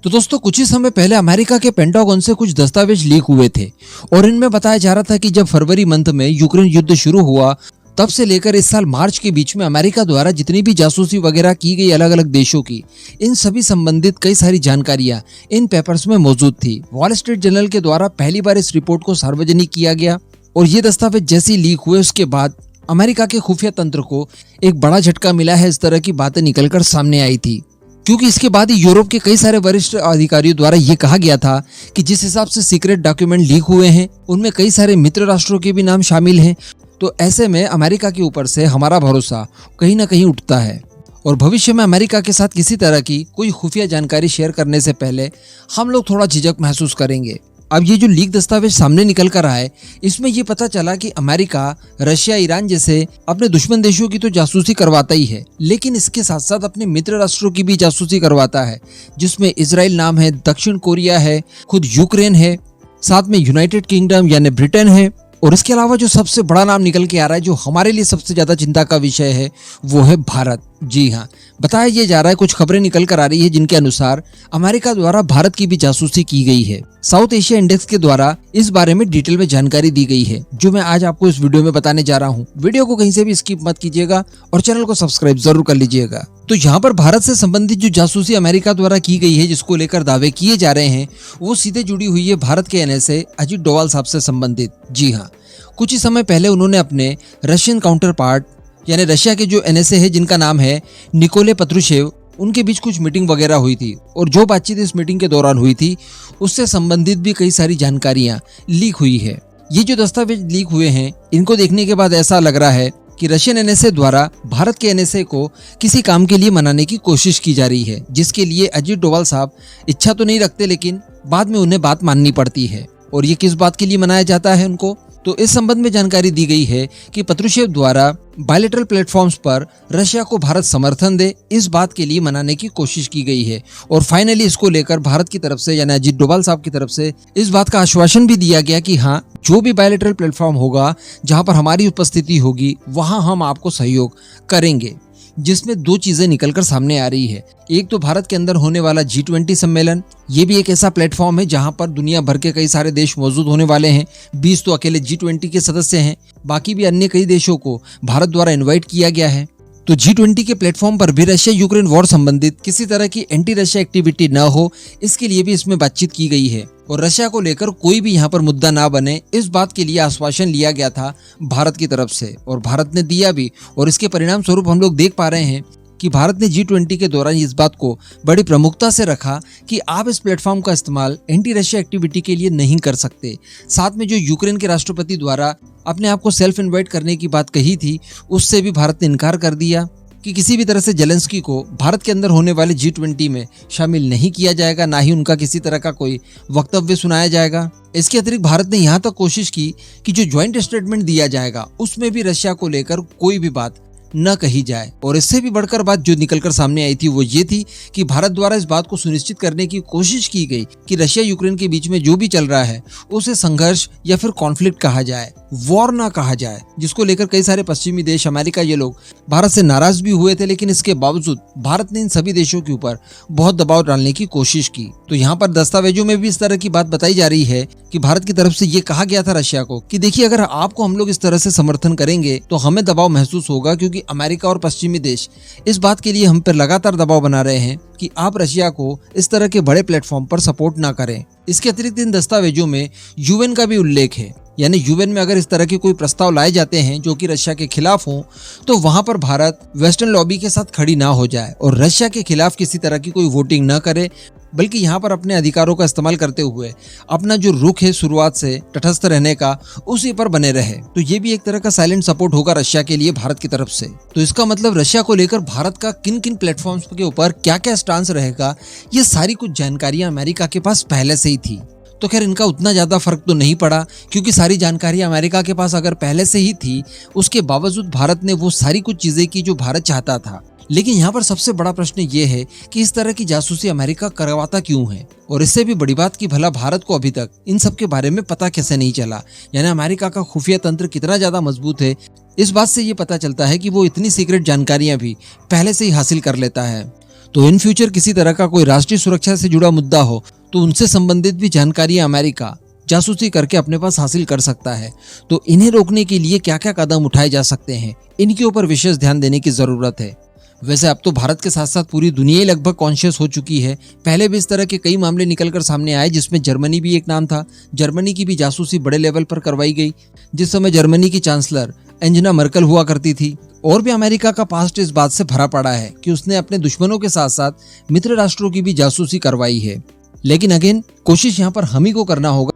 तो दोस्तों कुछ ही समय पहले अमेरिका के पेंटागन से कुछ दस्तावेज लीक हुए थे और इनमें बताया जा रहा था कि जब फरवरी मंथ में यूक्रेन युद्ध शुरू हुआ तब से लेकर इस साल मार्च के बीच में अमेरिका द्वारा जितनी भी जासूसी वगैरह की गई अलग अलग देशों की, इन सभी संबंधित कई सारी जानकारियां इन पेपर्स में मौजूद थी। वॉल स्ट्रीट जर्नल के द्वारा पहली बार इस रिपोर्ट को सार्वजनिक किया गया और ये दस्तावेज जैसे लीक हुए उसके बाद अमेरिका के खुफिया तंत्र को एक बड़ा झटका मिला है। इस तरह की बातें निकलकर सामने आई थी क्योंकि इसके बाद ही यूरोप के कई सारे वरिष्ठ अधिकारियों द्वारा ये कहा गया था कि जिस हिसाब से सीक्रेट डॉक्यूमेंट लीक हुए हैं उनमें कई सारे मित्र राष्ट्रों के भी नाम शामिल हैं। तो ऐसे में अमेरिका के ऊपर से हमारा भरोसा कहीं ना कहीं उठता है और भविष्य में अमेरिका के साथ किसी तरह की कोई खुफिया जानकारी शेयर करने से पहले हम लोग थोड़ा झिझक महसूस करेंगे। अब ये जो लीक दस्तावेज सामने निकल कर आए इसमें ये पता चला कि अमेरिका, रशिया, ईरान जैसे अपने दुश्मन देशों की तो जासूसी करवाता ही है, लेकिन इसके साथ साथ अपने मित्र राष्ट्रों की भी जासूसी करवाता है, जिसमें इजराइल नाम है, दक्षिण कोरिया है, खुद यूक्रेन है, साथ में यूनाइटेड किंगडम यानी ब्रिटेन है और इसके अलावा जो सबसे बड़ा नाम निकल के आ रहा है, जो हमारे लिए सबसे ज्यादा चिंता का विषय है, वो है भारत। जी हाँ, बताया ये जा रहा है, कुछ खबरें निकल कर आ रही है जिनके अनुसार अमेरिका द्वारा भारत की भी जासूसी की गई है। साउथ एशिया इंडेक्स के द्वारा इस बारे में डिटेल में जानकारी दी गई है जो मैं आज आपको इस वीडियो में बताने जा रहा हूँ। वीडियो को कहीं से भी स्किप मत कीजिएगा और चैनल को सब्सक्राइब जरूर कर लीजिएगा। तो यहाँ पर भारत से संबंधित जो जासूसी अमेरिका द्वारा की गई है, जिसको लेकर दावे किए जा रहे हैं, वो सीधे जुड़ी हुई है भारत के एनएसए अजीत डोवाल साहब से संबंधित। जी हाँ, कुछ ही समय पहले उन्होंने अपने रशियन काउंटर पार्ट यानी रशिया के जो एनएसए है जिनका नाम है निकोले पत्रुशेव, उनके बीच कुछ मीटिंग वगैरह हुई थी और जो बातचीत इस मीटिंग के दौरान हुई थी उससे संबंधित भी कई सारी जानकारियां लीक हुई है। ये जो दस्तावेज लीक हुए हैं इनको देखने के बाद ऐसा लग रहा है कि रशियन एनएसए द्वारा भारत के एनएसए को किसी काम के लिए मनाने की कोशिश की जा रही है, जिसके लिए अजीत डोवाल साहब इच्छा तो नहीं रखते लेकिन बाद में उन्हें बात माननी पड़ती है। और ये किस बात के लिए मनाया जाता है उनको, तो इस संबंध में जानकारी दी गई है कि पत्रुशेव द्वारा बायलैटरल प्लेटफॉर्म्स पर रशिया को भारत समर्थन दे, इस बात के लिए मनाने की कोशिश की गई है। और फाइनली इसको लेकर भारत की तरफ से यानी अजीत डोभाल साहब की तरफ से इस बात का आश्वासन भी दिया गया कि हाँ, जो भी बायलैटरल प्लेटफॉर्म होगा जहां पर हमारी उपस्थिति होगी वहां हम आपको सहयोग करेंगे। जिसमें दो चीजें निकलकर सामने आ रही है। एक तो भारत के अंदर होने वाला G20 सम्मेलन, ये भी एक ऐसा प्लेटफॉर्म है जहां पर दुनिया भर के कई सारे देश मौजूद होने वाले हैं। 20 तो अकेले G20 के सदस्य हैं, बाकी भी अन्य कई देशों को भारत द्वारा इनवाइट किया गया है। तो G20 के प्लेटफॉर्म पर भी रशिया यूक्रेन वॉर संबंधित किसी तरह की एंटी रशिया एक्टिविटी न हो, इसके लिए भी इसमें बातचीत की गई है और रशिया को लेकर कोई भी यहाँ पर मुद्दा ना बने, इस बात के लिए आश्वासन लिया गया था भारत की तरफ से और भारत ने दिया भी। और इसके परिणाम स्वरूप हम लोग देख पा रहे हैं कि भारत ने G20 के दौरान इस बात को बड़ी प्रमुखता से रखा कि आप इस प्लेटफॉर्म का इस्तेमाल एंटी रशिया एक्टिविटी के लिए नहीं कर सकते। साथ में जो यूक्रेन के राष्ट्रपति द्वारा अपने आप को सेल्फ इनवाइट करने की बात कही थी, उससे भी भारत ने इनकार कर दिया कि किसी भी तरह से जेलेंस्की को भारत के अंदर होने वाले G20 में शामिल नहीं किया जाएगा, ना ही उनका किसी तरह का कोई वक्तव्य सुनाया जाएगा। इसके अतिरिक्त भारत ने यहाँ तक कोशिश की कि जो ज्वाइंट स्टेटमेंट दिया जाएगा उसमें भी रशिया को लेकर कोई भी बात न कही जाए। और इससे भी बढ़कर बात जो निकलकर सामने आई थी वो ये थी कि भारत द्वारा इस बात को सुनिश्चित करने की कोशिश की गई कि रशिया यूक्रेन के बीच में जो भी चल रहा है उसे संघर्ष या फिर कॉन्फ्लिक्ट कहा जाए, वॉर ना कहा जाए, जिसको लेकर कई सारे पश्चिमी देश, अमेरिका, ये लोग भारत से नाराज भी हुए थे। लेकिन इसके बावजूद भारत ने इन सभी देशों के ऊपर बहुत दबाव डालने की कोशिश की। तो यहाँ पर दस्तावेजों में भी इस तरह की बात बताई जा रही है कि भारत की तरफ से ये कहा गया था रशिया को कि देखिए, अगर आपको हम लोग इस तरह से समर्थन करेंगे तो हमें दबाव महसूस होगा, क्योंकि अमेरिका और पश्चिमी देश इस बात के लिए हम पर लगातार दबाव बना रहे हैं कि आप रशिया को इस तरह के बड़े प्लेटफॉर्म पर सपोर्ट ना करें। इसके अतिरिक्त इन दस्तावेजों में यूएन का भी उल्लेख है, यानी यूएन में अगर इस तरह के कोई प्रस्ताव लाए जाते हैं जो कि रशिया के खिलाफ हों तो वहां पर भारत वेस्टर्न लॉबी के साथ खड़ी ना हो जाए और रशिया के खिलाफ किसी तरह की कोई वोटिंग न करे, बल्कि यहाँ पर अपने अधिकारों का इस्तेमाल करते हुए अपना जो रुख है शुरुआत से तटस्थ रहने का, उसी पर बने रहे। तो ये भी एक तरह का साइलेंट सपोर्ट होगा रशिया के लिए भारत की तरफ से। तो इसका मतलब रशिया को लेकर भारत का किन किन प्लेटफॉर्म्स के ऊपर क्या क्या स्टांस रहेगा, ये सारी कुछ जानकारियां अमेरिका के पास पहले से ही थी। तो खैर इनका उतना ज्यादा फर्क तो नहीं पड़ा, क्योंकि सारी जानकारी अमेरिका के पास अगर पहले से ही थी, उसके बावजूद भारत ने वो सारी कुछ चीजें की जो भारत चाहता था। लेकिन यहाँ पर सबसे बड़ा प्रश्न ये है कि इस तरह की जासूसी अमेरिका करवाता क्यों है, और इससे भी बड़ी बात कि भला भारत को अभी तक इन सब के बारे में पता कैसे नहीं चला। यानी अमेरिका का खुफिया तंत्र कितना ज्यादा मजबूत है, इस बात से ये पता चलता है कि वो इतनी सीक्रेट जानकारियां भी पहले से ही हासिल कर लेता है। तो इन फ्यूचर किसी तरह का कोई राष्ट्रीय सुरक्षा से जुड़ा मुद्दा हो तो उनसे संबंधित भी जानकारियां अमेरिका जासूसी करके अपने पास हासिल कर सकता है। तो इन्हें रोकने के लिए क्या क्या कदम उठाए जा सकते हैं, इनके ऊपर विशेष ध्यान देने की जरूरत है। वैसे अब तो भारत के साथ साथ पूरी दुनिया ही लगभग कॉन्शियस हो चुकी है। पहले भी इस तरह के कई मामले निकलकर सामने आए, जिसमें जर्मनी भी एक नाम था। जर्मनी की भी जासूसी बड़े लेवल पर करवाई गई, जिस समय जर्मनी की चांसलर एंजेला मर्केल हुआ करती थी। और भी अमेरिका का पास्ट इस बात से भरा पड़ा है कि उसने अपने दुश्मनों के साथ साथ मित्र राष्ट्रों की भी जासूसी करवाई है। लेकिन अगेन कोशिश यहाँ पर हम ही को करना होगा